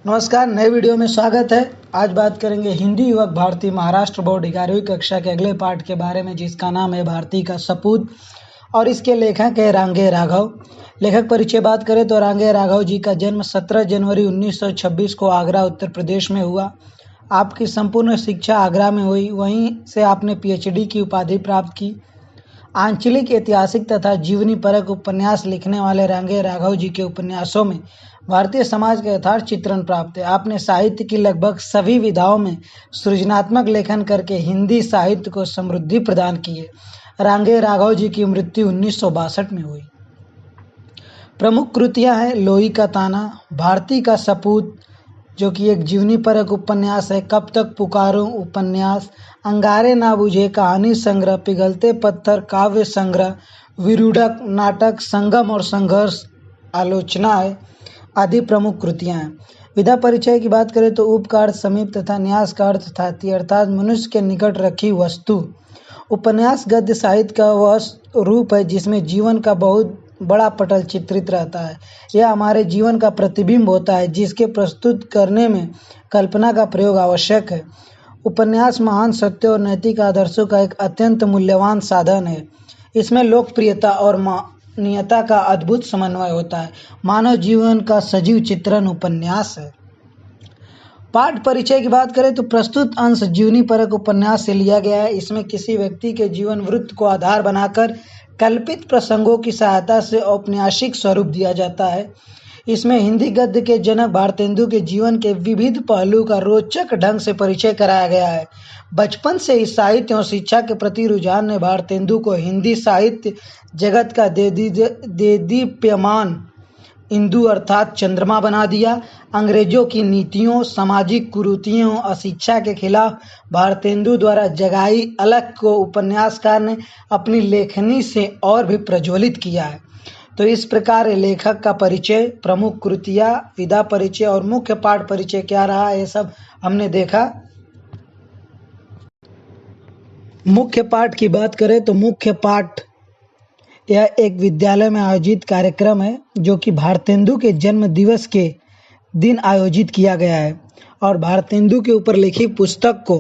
नमस्कार, नए वीडियो में स्वागत है। आज बात करेंगे हिंदी युवक भारती महाराष्ट्र बोर्ड 11वीं कक्षा के अगले पाठ के बारे में, जिसका नाम है भारती का सपूत और इसके लेखक है रांगे राघव। लेखक परिचय बात करें तो रांगे राघव जी का जन्म 17 जनवरी 1926 को आगरा उत्तर प्रदेश में हुआ। आपकी संपूर्ण शिक्षा आगरा में हुई, वहीं से आपने PhD की उपाधि प्राप्त की। आंचलिक, ऐतिहासिक तथा जीवनी परक उपन्यास लिखने वाले रांगे राघव जी के उपन्यासों में भारतीय समाज का यथार्थ चित्रण प्राप्त है। आपने साहित्य की लगभग सभी विधाओं में सृजनात्मक लेखन करके हिंदी साहित्य को समृद्धि प्रदान की है। रांगे राघव जी की मृत्यु 1962 में हुई। प्रमुख कृतियां हैं लोई का ताना, भारती का सपूत जो कि एक जीवनी परक उपन्यास है, कब तक पुकारूं उपन्यास, अंगारे ना बुझे कहानी संग्रह, पिघलते पत्थर काव्य संग्रह, विरूढ़क नाटक, संगम और संघर्ष आलोचना है आदि प्रमुख कृतियां हैं। विधा परिचय की बात करें तो उप का अर्थ समीप तथा न्यास का अर्थ थाती अर्थात मनुष्य के निकट रखी वस्तु। उपन्यास गद्य साहित्य का वह रूप है जिसमें जीवन का बहुत बड़ा पटल चित्रित रहता है। यह हमारे जीवन का प्रतिबिंब होता है जिसके प्रस्तुत करने में कल्पना का प्रयोग आवश्यक है। उपन्यास महान सत्य और नैतिक आदर्शों का एक अत्यंत मूल्यवान साधन है। इसमें लोकप्रियता और मान्यता का अद्भुत समन्वय होता है। मानव जीवन का सजीव चित्रण उपन्यास है। पाठ परिचय की बात करें तो प्रस्तुत अंश जीवनी परक उपन्यास से लिया गया है। इसमें किसी व्यक्ति के जीवन वृत्त को आधार बनाकर कल्पित प्रसंगों की सहायता से औपन्यासिक स्वरूप दिया जाता है। इसमें हिंदी गद्य के जनक भारतेंदु के जीवन के विविध पहलू का रोचक ढंग से परिचय कराया गया है। बचपन से ही साहित्य और शिक्षा के प्रति रुझान ने भारतेंदु को हिंदी साहित्य जगत का देदीप्यमान इंदु अर्थात चंद्रमा बना दिया। अंग्रेजों की नीतियों, सामाजिक कुरीतियों, अशिक्षा के खिलाफ भारतेंदु द्वारा जगाई अलख को उपन्यासकार ने अपनी लेखनी से और भी प्रज्वलित किया है। तो इस प्रकार लेखक का परिचय, प्रमुख कृतियां, विधा परिचय और मुख्य पाठ परिचय क्या रहा, ये सब हमने देखा। मुख्य पाठ की बात करें तो मुख्य पाठ यह एक विद्यालय में आयोजित कार्यक्रम है जो कि भारतेंदु के जन्म दिवस के दिन आयोजित किया गया है और भारतेंदु के ऊपर लिखी पुस्तक को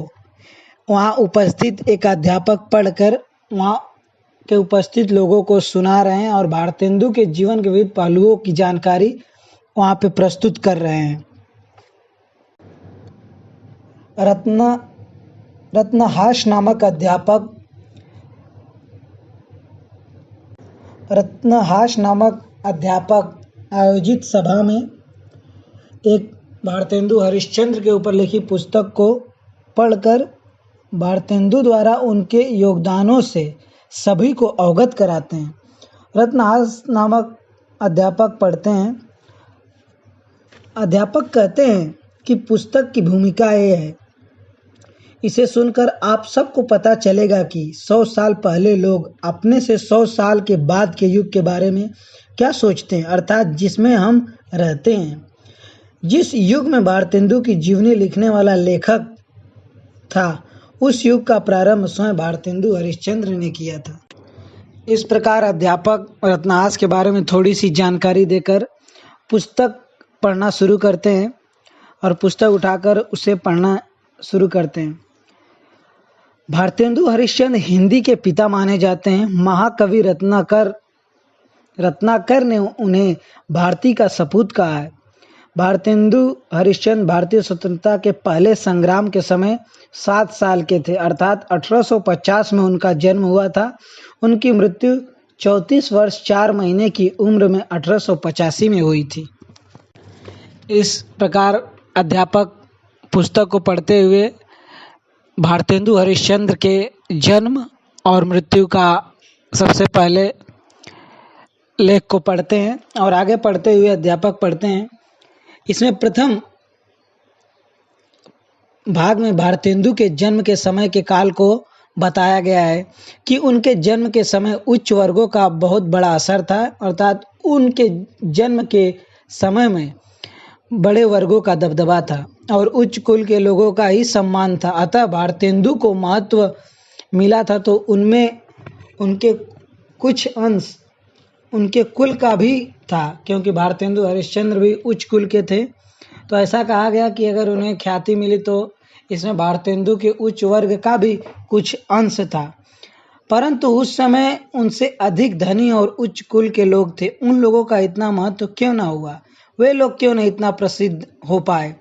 वहाँ उपस्थित एक अध्यापक पढ़कर वहाँ के उपस्थित लोगों को सुना रहे हैं और भारतेंदु के जीवन के विविध पहलुओं की जानकारी वहाँ पे प्रस्तुत कर रहे हैं। रत्नहास नामक अध्यापक आयोजित सभा में एक भारतेंदु हरिश्चंद्र के ऊपर लिखी पुस्तक को पढ़कर भारतेंदु द्वारा उनके योगदानों से सभी को अवगत कराते हैं। रत्नहास नामक अध्यापक पढ़ते हैं। अध्यापक कहते हैं कि पुस्तक की भूमिका ये है, इसे सुनकर आप सबको पता चलेगा कि 100 साल पहले लोग अपने से 100 साल के बाद के युग के बारे में क्या सोचते हैं, अर्थात जिसमें हम रहते हैं। जिस युग में भारतेंदु की जीवनी लिखने वाला लेखक था, उस युग का प्रारंभ स्वयं भारतेंदु हरिश्चंद्र ने किया था। इस प्रकार अध्यापक रत्नहास के बारे में थोड़ी सी जानकारी देकर पुस्तक पढ़ना शुरू करते हैं और पुस्तक उठाकर उसे पढ़ना शुरू करते हैं। भारतेंदु हरिश्चंद्र हिंदी के पिता माने जाते हैं। महाकवि रत्नाकर ने उन्हें भारती का सपूत कहा है। भारतेंदु हरिश्चंद्र भारतीय स्वतंत्रता के पहले संग्राम के समय 7 साल के थे, अर्थात 1850 में उनका जन्म हुआ था। उनकी मृत्यु 34 वर्ष 4 महीने की उम्र में 1885 में हुई थी। इस प्रकार अध्यापक पुस्तक को पढ़ते हुए भारतेंदु हरिश्चंद्र के जन्म और मृत्यु का सबसे पहले लेख को पढ़ते हैं और आगे पढ़ते हुए अध्यापक पढ़ते हैं। इसमें प्रथम भाग में भारतेंदु के जन्म के समय के काल को बताया गया है कि उनके जन्म के समय उच्च वर्गों का बहुत बड़ा असर था, अर्थात उनके जन्म के समय में बड़े वर्गों का दबदबा था और उच्च कुल के लोगों का ही सम्मान था। अतः भारतेंदु को महत्व मिला था, तो उनमें उनके कुछ अंश उनके कुल का भी था, क्योंकि भारतेंदु हरिश्चंद्र भी उच्च कुल के थे। तो ऐसा कहा गया कि अगर उन्हें ख्याति मिली तो इसमें भारतेंदु के उच्च वर्ग का भी कुछ अंश था, परंतु उस समय उनसे अधिक धनी और उच्च कुल के लोग थे। उन लोगों का इतना महत्व क्यों ना हुआ, वे लोग क्यों नहीं इतना प्रसिद्ध हो पाए।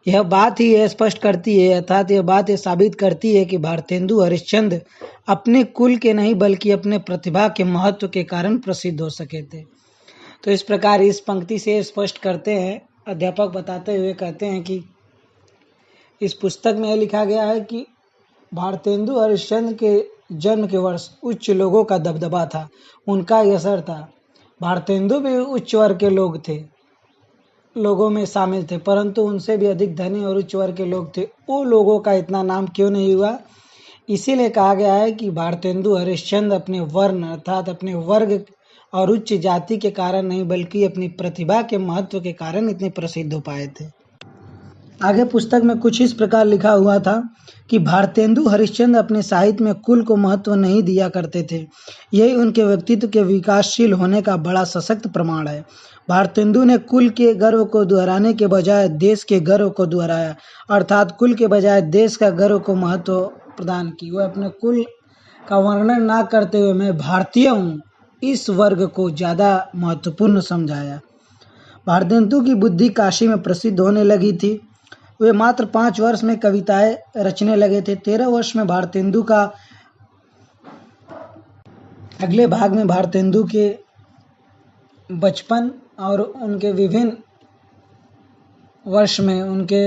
यह बात ही यह स्पष्ट करती है, अर्थात यह बात यह साबित करती है कि भारतेंदु हरिश्चंद्र अपने कुल के नहीं बल्कि अपने प्रतिभा के महत्व के कारण प्रसिद्ध हो सके थे। तो इस प्रकार इस पंक्ति से स्पष्ट करते हैं, अध्यापक बताते हुए कहते हैं कि इस पुस्तक में यह लिखा गया है कि भारतेंदु हरिश्चंद्र के जन्म के वर्ष उच्च लोगों का दबदबा था, उनका असर था। भारतेंदु भी उच्च वर्ग के लोगों में शामिल थे, परंतु उनसे भी अधिक धनी और उच्च वर्ग के लोग थे। वो लोगों का इतना नाम क्यों नहीं हुआ, इसीलिए कहा गया है कि भारतेंदु हरिश्चंद्र अपने वर्ण अर्थात अपने वर्ग और उच्च जाति के कारण नहीं बल्कि अपनी प्रतिभा के महत्व के कारण इतने प्रसिद्ध हो पाए थे। आगे पुस्तक में कुछ इस प्रकार लिखा हुआ था कि भारतेंदु हरिश्चंद्र अपने साहित्य में कुल को महत्व नहीं दिया करते थे, यही उनके व्यक्तित्व के विकासशील होने का बड़ा सशक्त प्रमाण है। भारतेंदु ने कुल के गर्व को दोहराने के बजाय देश के गर्व को दोहराया, अर्थात कुल के बजाय देश का गर्व को महत्व प्रदान की। वह अपने कुल का वर्णन ना करते हुए मैं भारतीय हूँ इस वर्ग को ज़्यादा महत्वपूर्ण समझाया। भारतेंदु की बुद्धि काशी में प्रसिद्ध होने लगी थी। वे मात्र 5 वर्ष में कविताएं रचने लगे थे। 13 वर्ष में भारतेंदु का अगले भाग में भारतेंदु के बचपन और उनके विभिन्न वर्ष में उनके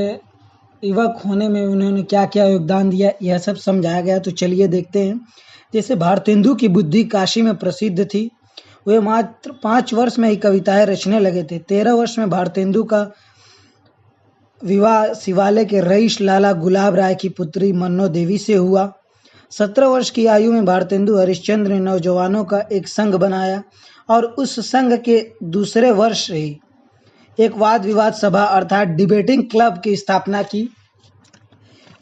युवक होने में उन्होंने क्या क्या योगदान दिया, यह सब समझाया गया। तो चलिए देखते हैं। जैसे भारतेंदु की बुद्धि काशी में प्रसिद्ध थी, वे मात्र 5 वर्ष में ही कविताएं रचने लगे थे। 13 वर्ष में भारतेंदु का विवाह शिवालय के रईस लाला गुलाब राय की पुत्री मन्नो देवी से हुआ। 17 वर्ष की आयु में भारतेंदु हरिश्चंद्र ने नौजवानों का एक संघ बनाया और उस संघ के दूसरे वर्ष ही एक वाद विवाद सभा अर्थात डिबेटिंग क्लब की स्थापना की।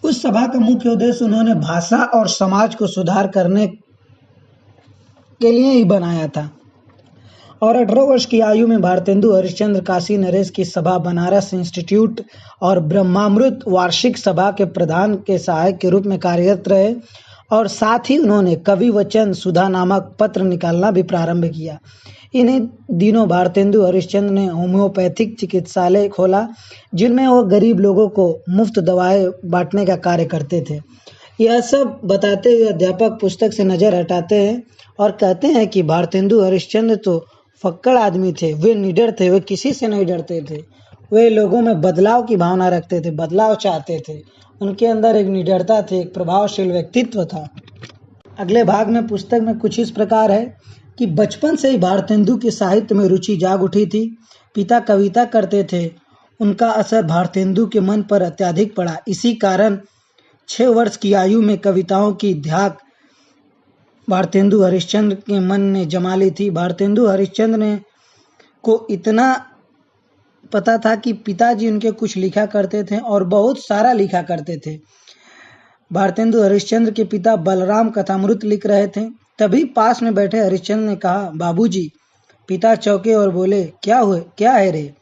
उस सभा का मुख्य उद्देश्य उन्होंने भाषा और समाज को सुधार करने के लिए ही बनाया था। और 18 वर्ष की आयु में भारतेंदु हरिश्चंद्र काशी नरेश की सभा, बनारस इंस्टीट्यूट और ब्रह्मामृत वार्षिक सभा के प्रधान के सहायक के रूप में कार्यरत रहे और साथ ही उन्होंने कवि वचन सुधा नामक पत्र निकालना भी प्रारंभ किया। इन्हीं दिनों भारतेंदु हरिश्चंद्र ने होम्योपैथिक चिकित्सालय खोला, जिनमें वो गरीब लोगों को मुफ्त दवाएं बांटने का कार्य करते थे। यह सब बताते हुए अध्यापक पुस्तक से नज़र हटाते हैं और कहते हैं कि भारतेंदु हरिश्चंद्र तो फक्कड़ आदमी थे, वे निडर थे, वे किसी से नहीं डरते थे, वे लोगों में बदलाव की भावना रखते थे, बदलाव चाहते थे, उनके अंदर एक निडरता थी, एक प्रभावशील व्यक्तित्व था। अगले भाग में पुस्तक में कुछ इस प्रकार है कि बचपन से ही भारतेंदु के साहित्य में रुचि जाग उठी थी। पिता कविता करते थे, उनका असर भारतेंदु के मन पर अत्यधिक पड़ा। इसी कारण 6 वर्ष की आयु में कविताओं की धाक भारतेंदु हरिश्चंद्र के मन ने जमा ली थी। भारतेंदु हरिश्चंद्र ने को इतना पता था कि पिताजी उनके कुछ लिखा करते थे और बहुत सारा लिखा करते थे। भारतेंदु हरिश्चंद्र के पिता बलराम कथामृत लिख रहे थे, तभी पास में बैठे हरिश्चंद्र ने कहा, बाबूजी। पिता चौंके और बोले, क्या है रे?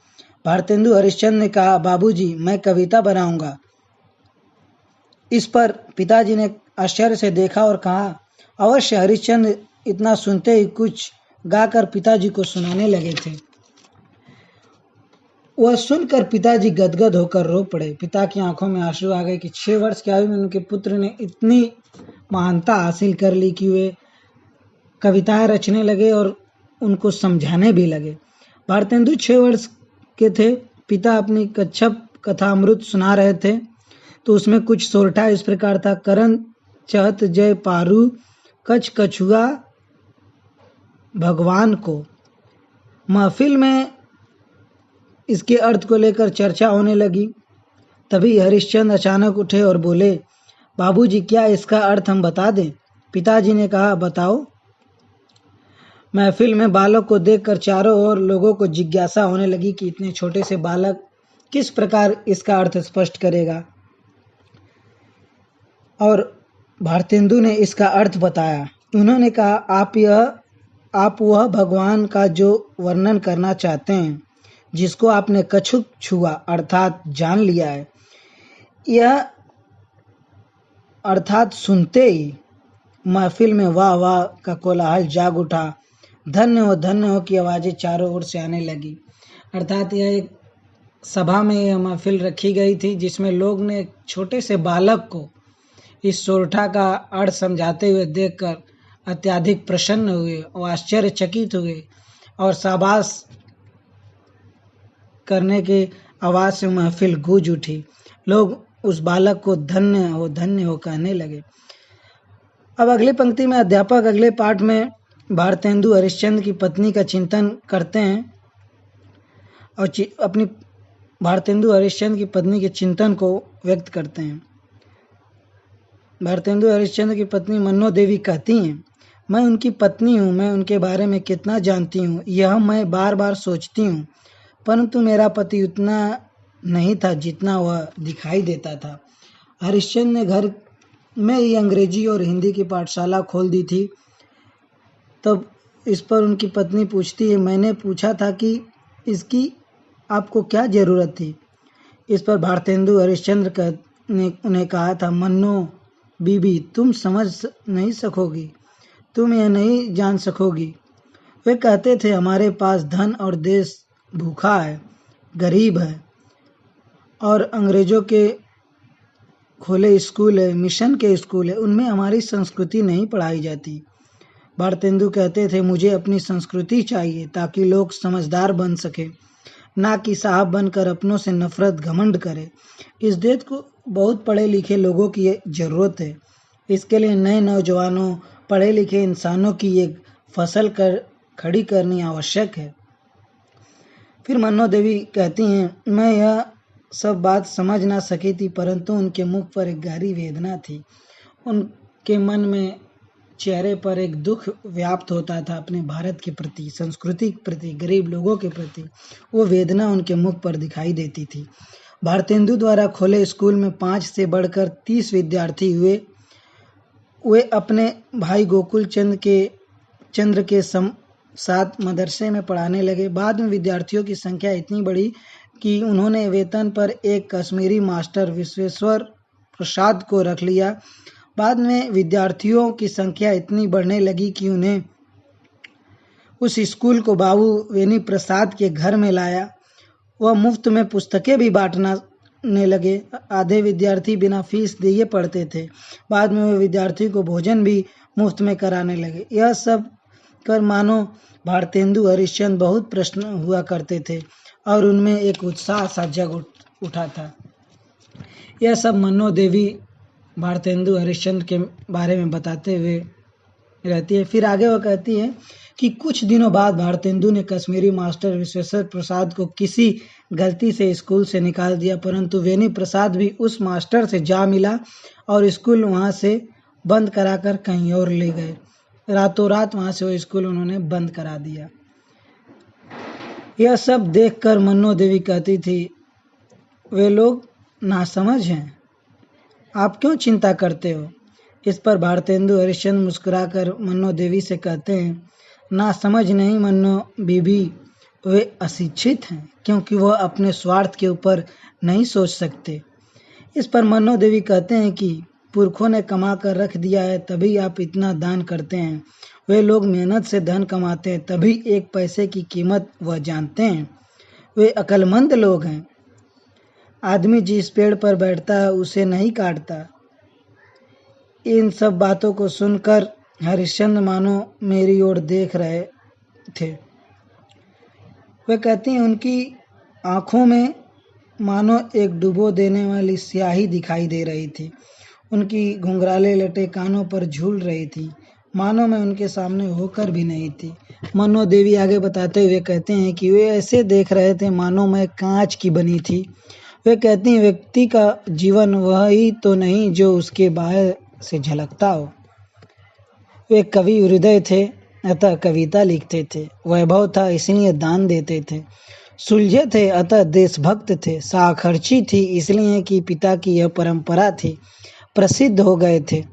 भारतेंदु हरिश्चंद्र ने कहा, बाबूजी, मैं कविता बनाऊंगा। इस पर पिताजी ने आश्चर्य से देखा और कहा, अवश्य। हरिश्चंद्र इतना सुनते ही कुछ गाकर पिताजी को सुनाने लगे थे। वह सुनकर पिताजी गदगद होकर रो पड़े। पिता की आंखों में आंसू आ गए कि 6 वर्ष की आयु में उनके पुत्र ने इतनी महानता हासिल कर ली कि वे कविताएं रचने लगे और उनको समझाने भी लगे। भारतेंदु 6 वर्ष के थे। पिता अपनी कच्छप कथामृत सुना रहे थे तो उसमें कुछ सोरठा इस प्रकार था, करण चहत जय पारू कछ कछुआ भगवान को। महफिल में इसके अर्थ को लेकर चर्चा होने लगी। तभी हरिश्चंद्र अचानक उठे और बोले, बाबूजी, क्या इसका अर्थ हम बता दें? पिताजी ने कहा, बताओ। महफिल में बालक को देखकर चारों ओर लोगों को जिज्ञासा होने लगी कि इतने छोटे से बालक किस प्रकार इसका अर्थ स्पष्ट करेगा। और भारतेंदु ने इसका अर्थ बताया। उन्होंने कहा, आप वह भगवान का जो वर्णन करना चाहते हैं जिसको आपने कछुक छुआ अर्थात जान लिया है। यह अर्थात सुनते ही महफिल में वाह वाह का कोलाहल जाग उठा। धन्य हो की आवाज़ें चारों ओर से आने लगी। अर्थात यह एक सभा में यह महफिल रखी गई थी जिसमें लोग ने एक छोटे से बालक को इस सोरठा का अर्थ समझाते हुए देखकर अत्यधिक प्रसन्न हुए और आश्चर्यचकित हुए और शाबाश करने के आवाज़ से महफिल गूंज उठी। लोग उस बालक को धन्य हो कहने लगे। अब अगली पंक्ति में अध्यापक अगले पाठ में भारतेंदु हरिश्चंद्र की पत्नी का चिंतन करते हैं और अपनी भारतेंदु हरिश्चंद्र की पत्नी के चिंतन को व्यक्त करते हैं। भारतेंदु हरिश्चंद्र की पत्नी मन्नो देवी कहती हैं, मैं उनकी पत्नी हूँ, मैं उनके बारे में कितना जानती हूँ यह मैं बार बार सोचती हूँ, परंतु मेरा पति उतना नहीं था जितना वह दिखाई देता था। हरिश्चंद्र ने घर में ही अंग्रेजी और हिंदी की पाठशाला खोल दी थी। तब इस पर उनकी पत्नी पूछती है, मैंने पूछा था कि इसकी आपको क्या ज़रूरत थी। इस पर भारतेंदु हरिश्चंद्र ने उन्हें कहा था, मन्नो बीबी तुम समझ नहीं सकोगी, तुम यह नहीं जान सकोगी। वे कहते थे हमारे पास धन और देश भूखा है, गरीब है और अंग्रेज़ों के खोले स्कूल है, मिशन के स्कूल है, उनमें हमारी संस्कृति नहीं पढ़ाई जाती। भारतेंदु कहते थे मुझे अपनी संस्कृति चाहिए ताकि लोग समझदार बन सके, ना कि साहब बनकर अपनों से नफरत घमंड करे। इस देश को बहुत पढ़े लिखे लोगों की ज़रूरत है। इसके लिए नए नौजवानों पढ़े लिखे इंसानों की एक फसल खड़ी करनी आवश्यक है। फिर मन्नो देवी कहती हैं, मैं यह सब बात समझ ना सकी थी, परंतु उनके मुख पर एक गहरी वेदना थी। उनके मन में चेहरे पर एक दुख व्याप्त होता था अपने भारत के प्रति, संस्कृति के प्रति, गरीब लोगों के प्रति। वो वेदना उनके मुख पर दिखाई देती थी। भारतेंदु द्वारा खोले स्कूल में 5 से बढ़कर 30 विद्यार्थी हुए। वे अपने भाई गोकुल चंद्र के साथ मदरसे में पढ़ाने लगे। बाद में विद्यार्थियों की संख्या इतनी बढ़ी कि उन्होंने वेतन पर एक कश्मीरी मास्टर विश्वेश्वर प्रसाद को रख लिया। बाद में विद्यार्थियों की संख्या इतनी बढ़ने लगी कि उन्हें उस स्कूल को बाबू वेनी प्रसाद के घर में लाया। वह मुफ्त में पुस्तकें भी बांटने लगे। आधे विद्यार्थी बिना फीस दिए पढ़ते थे। बाद में वे विद्यार्थी को भोजन भी मुफ्त में कराने लगे। यह सब कर मानो भारतेंदु हरिश्चंद्र बहुत प्रसन्न हुआ करते थे और उनमें एक उत्साह सा जग उठा था। यह सब मन्नो देवी भारतेंदु हरिश्चंद्र के बारे में बताते हुए रहती है। फिर आगे वह कहती है कि कुछ दिनों बाद भारतेंदु ने कश्मीरी मास्टर विश्वेश्वर प्रसाद को किसी गलती से स्कूल से निकाल दिया, परंतु वेनी प्रसाद भी उस मास्टर से जा मिला और स्कूल वहां से बंद कराकर कहीं और ले गए। रातों रात वहां से वो स्कूल उन्होंने बंद करा दिया। यह सब देखकर मन्नो देवी कहती थी, वे लोग नासमझ हैं, आप क्यों चिंता करते हो। इस पर भारतेंदु हरिश्चंद्र मुस्कुराकर मन्नो देवी से कहते हैं, नासमझ नहीं मन्नो बीबी, वे अशिक्षित हैं क्योंकि वह अपने स्वार्थ के ऊपर नहीं सोच सकते। इस पर मन्नो देवी कहते हैं कि पुरखों ने कमा कर रख दिया है तभी आप इतना दान करते हैं। वे लोग मेहनत से धन कमाते हैं तभी एक पैसे की कीमत वह जानते हैं। वे अक्लमंद लोग हैं। आदमी जिस पेड़ पर बैठता है उसे नहीं काटता। इन सब बातों को सुनकर हरिश्चंद्र मानो मेरी ओर देख रहे थे। वे कहती हैं उनकी आंखों में मानो एक डुबो देने वाली स्याही दिखाई दे रही थी। उनकी घुंघराले लटे कानों पर झूल रही थी, मानो मैं उनके सामने होकर भी नहीं थी। मन्नो देवी आगे बताते हुए कहते हैं कि वे ऐसे देख रहे थे मानो मैं कांच की बनी थी। वे कहती हैं व्यक्ति का जीवन वही तो नहीं जो उसके बाहर से झलकता हो। वे कवि हृदय थे अतः कविता लिखते थे, वैभव था इसलिए दान देते थे, सुलझे थे अतः देशभक्त थे, साखर्ची थी इसलिए कि पिता की यह परंपरा थी, प्रसिद्ध हो गए थे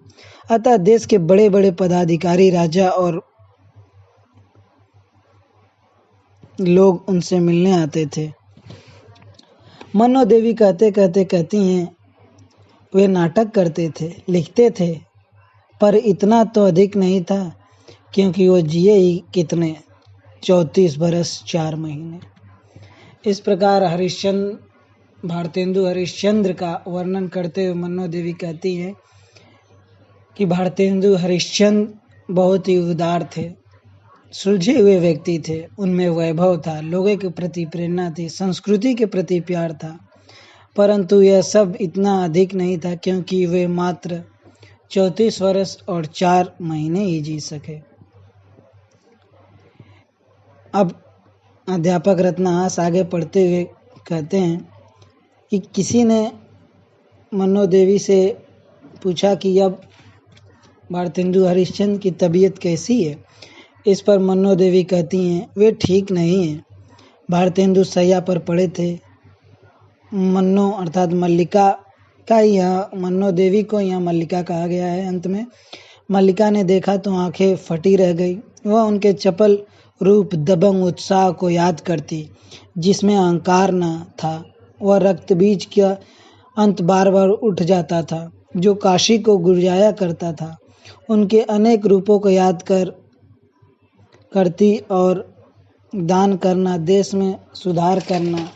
अतः देश के बड़े बड़े पदाधिकारी राजा और लोग उनसे मिलने आते थे। मन्नो देवी कहते कहते कहती हैं, वे नाटक करते थे, लिखते थे, पर इतना तो अधिक नहीं था, क्योंकि वो जिए ही कितने, 34 बरस 4 महीने। इस प्रकार भारतेंदु हरिश्चंद्र का वर्णन करते हुए मन्नो देवी कहती हैं कि भारतेंदु हरिश्चंद्र बहुत ही उदार थे, सुलझे हुए व्यक्ति थे, उनमें वैभव था, लोगों के प्रति प्रेरणा थी, संस्कृति के प्रति प्यार था, परंतु यह सब इतना अधिक नहीं था, क्योंकि वे मात्र 34 वर्ष और 4 महीने ही जी सके। अब अध्यापक रत्नहास आगे पढ़ते हुए कहते हैं कि किसी ने मन्नो देवी से पूछा कि अब भारतेंदु हरिश्चंद्र की तबीयत कैसी है। इस पर मन्नो देवी कहती हैं, वे ठीक नहीं हैं। भारतेंदु सैया पर पड़े थे। मन्नो अर्थात मल्लिका का यहाँ मन्नो देवी को यहाँ मल्लिका कहा गया है। अंत में मल्लिका ने देखा तो आंखें फटी रह गई। वह उनके चपल रूप, दबंग उत्साह को याद करती, जिसमें अहंकार न था। वह रक्त बीज का अंत बार बार उठ जाता था, जो काशी को गुरजाया करता था। उनके अनेक रूपों को याद करती और दान करना, देश में सुधार करना।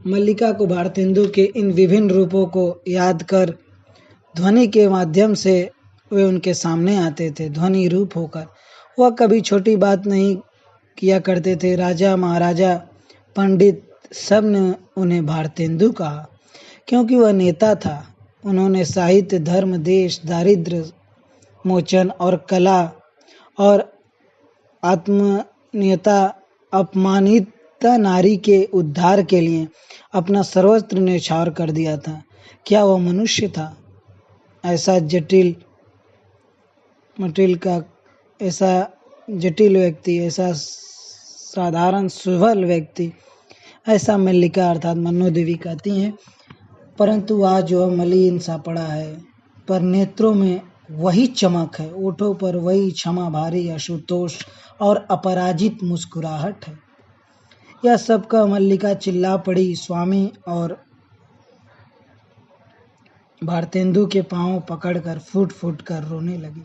मल्लिका को भारतेंदु के इन विभिन्न रूपों को याद कर ध्वनि के माध्यम से वे उनके सामने आते थे, ध्वनि रूप होकर। वह कभी छोटी बात नहीं किया करते थे। राजा, महाराजा, पंडित सब ने उन्हें भारतेंदु कहा, क्योंकि वह नेता था। उन्होंने साहित्य, धर्म, देश, दारिद्र्य मोचन और कला और आत्मीयता, अपमानित नारी के उद्धार के लिए अपना सर्वस्व न्यौछावर कर दिया था। क्या वह मनुष्य था? ऐसा जटिल व्यक्ति, ऐसा साधारण सुभल व्यक्ति, ऐसा मल्लिका अर्थात मन्नो देवी कहती हैं। परंतु आज वह मलिन सा पड़ा है, पर नेत्रों में वही चमक है, ओठों पर वही क्षमा भारी आशुतोष और अपराजित मुस्कुराहट है। यह सबका मल्लिका चिल्ला पड़ी। स्वामी और भारतेंदु के पांव पकड़कर फूट फूट कर रोने लगी।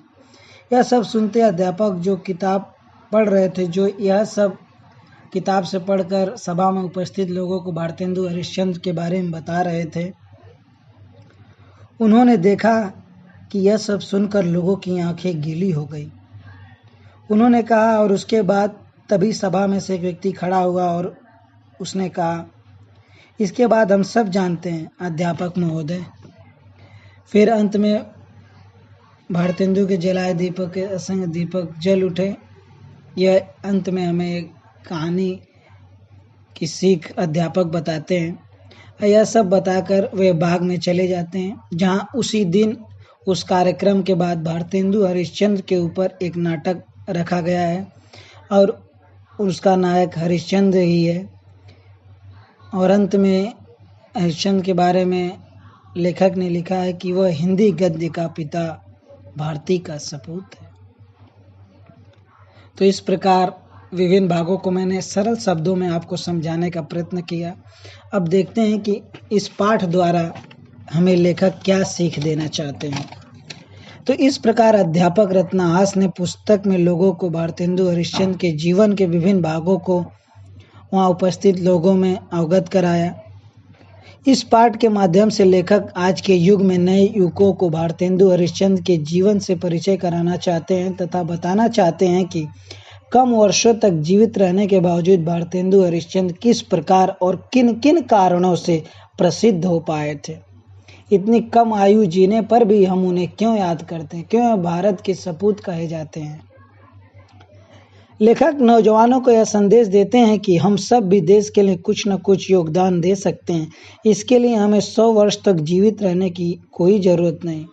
यह सब सुनते अध्यापक जो किताब पढ़ रहे थे, जो यह सब किताब से पढ़कर सभा में उपस्थित लोगों को भारतेंदु हरिश्चंद्र के बारे में बता रहे थे, उन्होंने देखा कि यह सब सुनकर लोगों की आंखें गीली हो गई। उन्होंने कहा, और उसके बाद तभी सभा में से एक व्यक्ति खड़ा हुआ और उसने कहा, इसके बाद हम सब जानते हैं अध्यापक महोदय। फिर अंत में भारतेंदु के जलाए दीपक के असंग दीपक जल उठे। यह अंत में हमें एक कहानी की सीख अध्यापक बताते हैं। यह सब बताकर वे बाग में चले जाते हैं, जहां उसी दिन उस कार्यक्रम के बाद भारतेंदु हरिश्चंद्र के ऊपर एक नाटक रखा गया है और उसका नायक हरिश्चंद्र ही है। और अंत में हरिश्चंद्र के बारे में लेखक ने लिखा है कि वह हिंदी गद्य का पिता, भारती का सपूत है। तो इस प्रकार विभिन्न भागों को मैंने सरल शब्दों में आपको समझाने का प्रयत्न किया। अब देखते हैं कि इस पाठ द्वारा हमें लेखक क्या सीख देना चाहते हैं। तो इस प्रकार अध्यापक रत्नहास ने पुस्तक में लोगों को भारतेंदु हरिश्चंद्र के जीवन के विभिन्न भागों को वहां उपस्थित लोगों में अवगत कराया। इस पाठ के माध्यम से लेखक आज के युग में नए युवकों को भारतेंदु हरिश्चंद्र के जीवन से परिचय कराना चाहते हैं तथा बताना चाहते हैं कि कम वर्षों तक जीवित रहने के बावजूद भारतेंदु हरिश्चंद्र किस प्रकार और किन किन कारणों से प्रसिद्ध हो पाए थे। इतनी कम आयु जीने पर भी हम उन्हें क्यों याद करते हैं, क्यों भारत के सपूत कहे जाते हैं। लेखक नौजवानों को यह संदेश देते हैं कि हम सब भी देश के लिए कुछ न कुछ योगदान दे सकते हैं। इसके लिए हमें 100 वर्ष तक जीवित रहने की कोई ज़रूरत नहीं,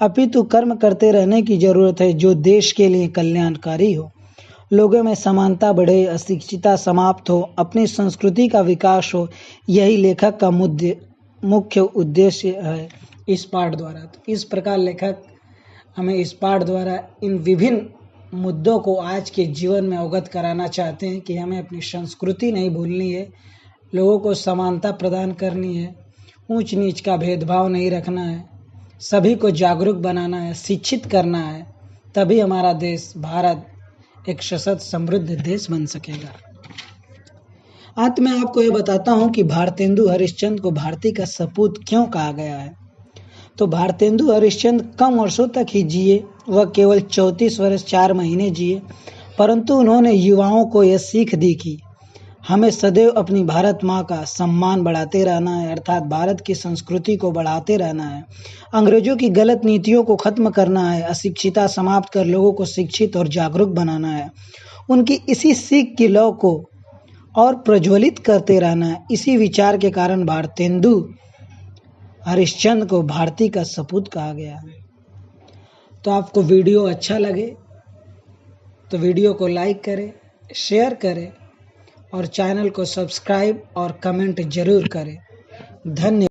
अपितु कर्म करते रहने की ज़रूरत है जो देश के लिए कल्याणकारी हो, लोगों में समानता बढ़े, अशिक्षितता समाप्त हो, अपनी संस्कृति का विकास हो। यही लेखक का मुख्य उद्देश्य है इस पाठ द्वारा। तो इस प्रकार लेखक हमें इस पाठ द्वारा इन विभिन्न मुद्दों को आज के जीवन में अवगत कराना चाहते हैं कि हमें अपनी संस्कृति नहीं भूलनी है, लोगों को समानता प्रदान करनी है, ऊंच नीच का भेदभाव नहीं रखना है, सभी को जागरूक बनाना है, शिक्षित करना है, तभी हमारा देश भारत एक सशक्त समृद्ध देश बन सकेगा। अंत में आपको ये बताता हूँ कि भारतेंदु हरिश्चंद्र को भारती का सपूत क्यों कहा गया है। तो भारतेंदु हरिश्चंद्र कम वर्षों तक ही जिए, वह केवल 34 वर्ष 4 महीने जिए, परंतु उन्होंने युवाओं को यह सीख दी कि हमें सदैव अपनी भारत माँ का सम्मान बढ़ाते रहना है, अर्थात भारत की संस्कृति को बढ़ाते रहना है, अंग्रेजों की गलत नीतियों को खत्म करना है, अशिक्षिता समाप्त कर लोगों को शिक्षित और जागरूक बनाना है। उनकी इसी सीख की लौ को और प्रज्वलित करते रहना है। इसी विचार के कारण भारतेंदु हरिश्चंद्र को भारती का सपूत कहा गया है। तो आपको वीडियो अच्छा लगे तो वीडियो को लाइक करें, शेयर करें और चैनल को सब्सक्राइब और कमेंट जरूर करें। धन्यवाद।